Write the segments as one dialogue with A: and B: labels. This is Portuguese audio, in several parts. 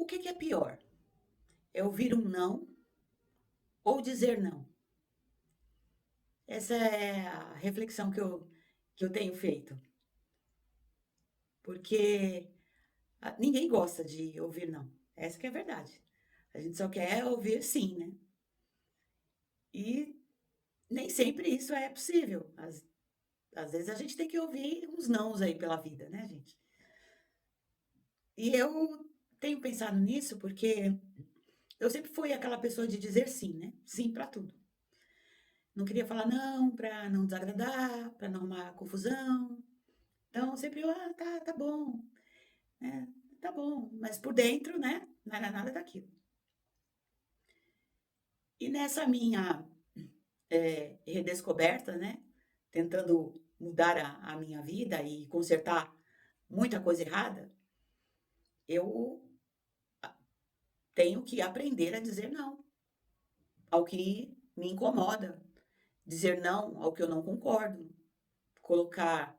A: O que é pior? É ouvir um não ou dizer não? Essa é a reflexão que eu tenho feito. Porque ninguém gosta de ouvir não. Essa que é a verdade. A gente só quer ouvir sim, né? E nem sempre isso é possível. Às vezes a gente tem que ouvir uns nãos aí pela vida, né, gente? E eu tenho pensado nisso porque eu sempre fui aquela pessoa de dizer sim, né? Sim para tudo. Não queria falar não para não desagradar, para não arrumar confusão. Então, sempre eu, tá bom, né? Tá bom. Mas por dentro, né? Não era nada daquilo. E nessa minha redescoberta, né? Tentando mudar a minha vida e consertar muita coisa errada, eu tenho que aprender a dizer não ao que me incomoda, dizer não ao que eu não concordo, colocar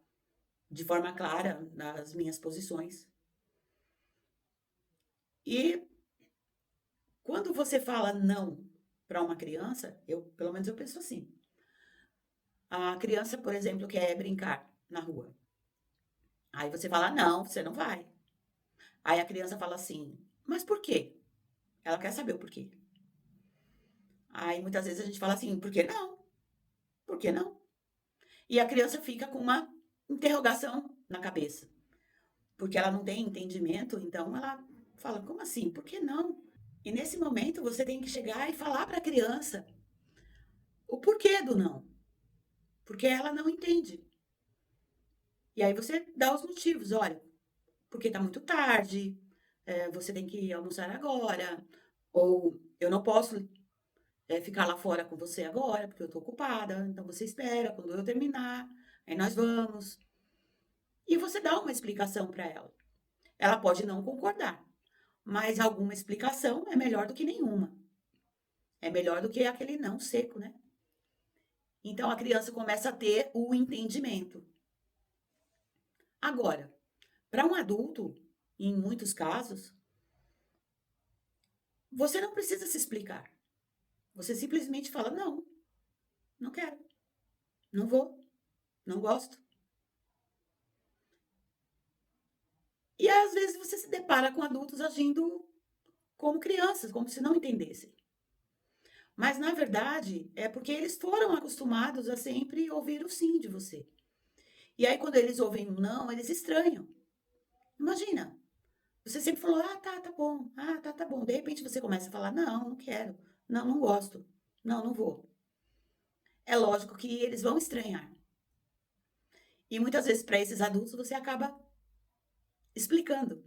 A: de forma clara nas minhas posições. E quando você fala não para uma criança, pelo menos eu penso assim. A criança, por exemplo, quer brincar na rua. Aí você fala: "Não, você não vai". Aí a criança fala assim: "Mas por quê?". Ela quer saber o porquê. Aí muitas vezes a gente fala assim: "Por que não? Por que não?". E a criança fica com uma interrogação na cabeça, porque ela não tem entendimento, então ela fala: "Como assim? Por que não?". E nesse momento você tem que chegar e falar para a criança o porquê do não, porque ela não entende. E aí você dá os motivos: "Olha, porque está muito tarde, você tem que almoçar agora", ou "Eu não posso, ficar lá fora com você agora, porque eu estou ocupada, então você espera quando eu terminar, aí nós vamos". E você dá uma explicação para ela. Ela pode não concordar, mas alguma explicação é melhor do que nenhuma. É melhor do que aquele não seco, né. Então a criança começa a ter o entendimento. Agora, para um adulto, em muitos casos, você não precisa se explicar. Você simplesmente fala: "Não, não quero, não vou, não gosto". E às vezes você se depara com adultos agindo como crianças, como se não entendessem. Mas na verdade é porque eles foram acostumados a sempre ouvir o sim de você. E aí quando eles ouvem um não, eles estranham. Imagina, você sempre falou: "Ah, tá bom. Ah, tá bom". De repente você começa a falar: "Não, não quero. Não, não gosto. Não, não vou". É lógico que eles vão estranhar. E muitas vezes para esses adultos você acaba explicando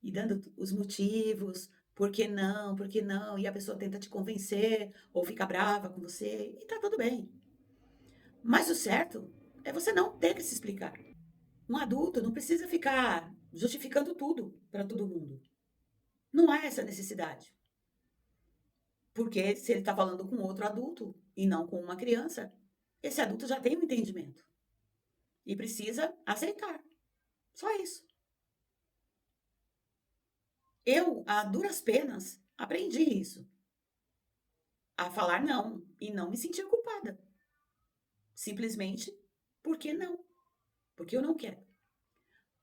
A: e dando os motivos, por que não, e a pessoa tenta te convencer ou fica brava com você e tá tudo bem. Mas o certo é você não ter que se explicar. Um adulto não precisa ficar justificando tudo para todo mundo. Não há essa necessidade. Porque se ele está falando com outro adulto e não com uma criança, esse adulto já tem um entendimento e precisa aceitar. Só isso. Eu, a duras penas, aprendi isso. A falar não e não me sentir culpada. Simplesmente porque não. Porque eu não quero.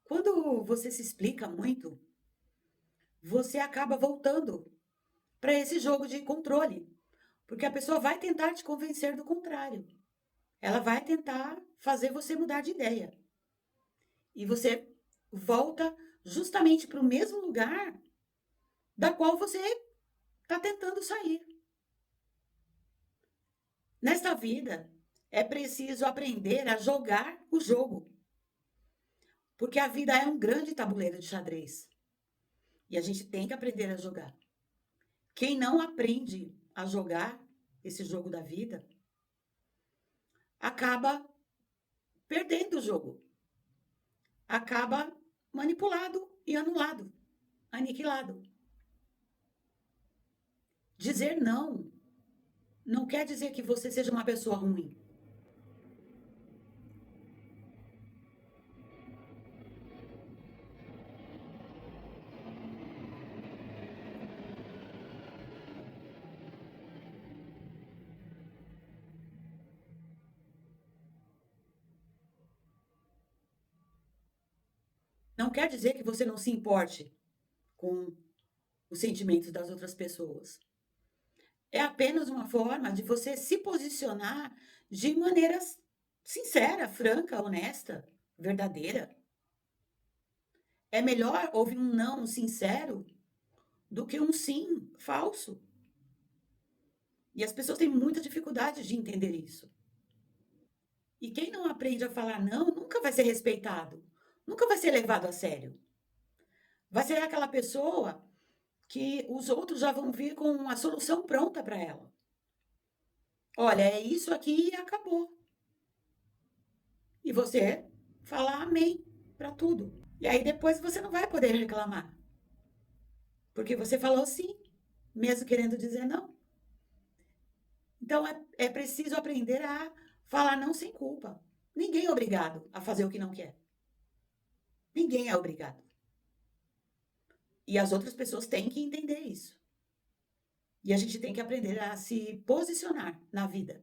A: Quando você se explica muito, você acaba voltando para esse jogo de controle. Porque a pessoa vai tentar te convencer do contrário. Ela vai tentar fazer você mudar de ideia. E você volta justamente para o mesmo lugar da qual você está tentando sair. Nesta vida, é preciso aprender a jogar o jogo, porque a vida é um grande tabuleiro de xadrez e a gente tem que aprender a jogar. Quem não aprende a jogar esse jogo da vida acaba perdendo o jogo, acaba manipulado e anulado, aniquilado. Dizer não quer dizer que você seja uma pessoa ruim. Não quer dizer que você não se importe com os sentimentos das outras pessoas. É apenas uma forma de você se posicionar de maneira sincera, franca, honesta, verdadeira. É melhor ouvir um não sincero do que um sim falso. E as pessoas têm muita dificuldade de entender isso. E quem não aprende a falar não nunca vai ser respeitado, nunca vai ser levado a sério. Vai ser aquela pessoa que os outros já vão vir com a solução pronta para ela. Olha, é isso aqui e acabou. E você fala amém para tudo. E aí depois você não vai poder reclamar, porque você falou sim, mesmo querendo dizer não. Então é preciso aprender a falar não sem culpa. Ninguém é obrigado a fazer o que não quer. Ninguém é obrigado. E as outras pessoas têm que entender isso. E a gente tem que aprender a se posicionar na vida.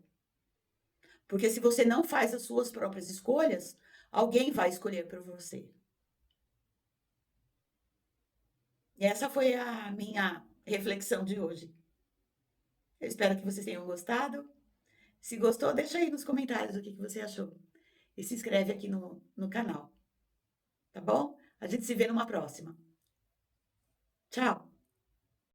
A: Porque se você não faz as suas próprias escolhas, alguém vai escolher por você. E essa foi a minha reflexão de hoje. Eu espero que vocês tenham gostado. Se gostou, deixa aí nos comentários o que você achou. E se inscreve aqui no canal. Tá bom? A gente se vê numa próxima. Tchau!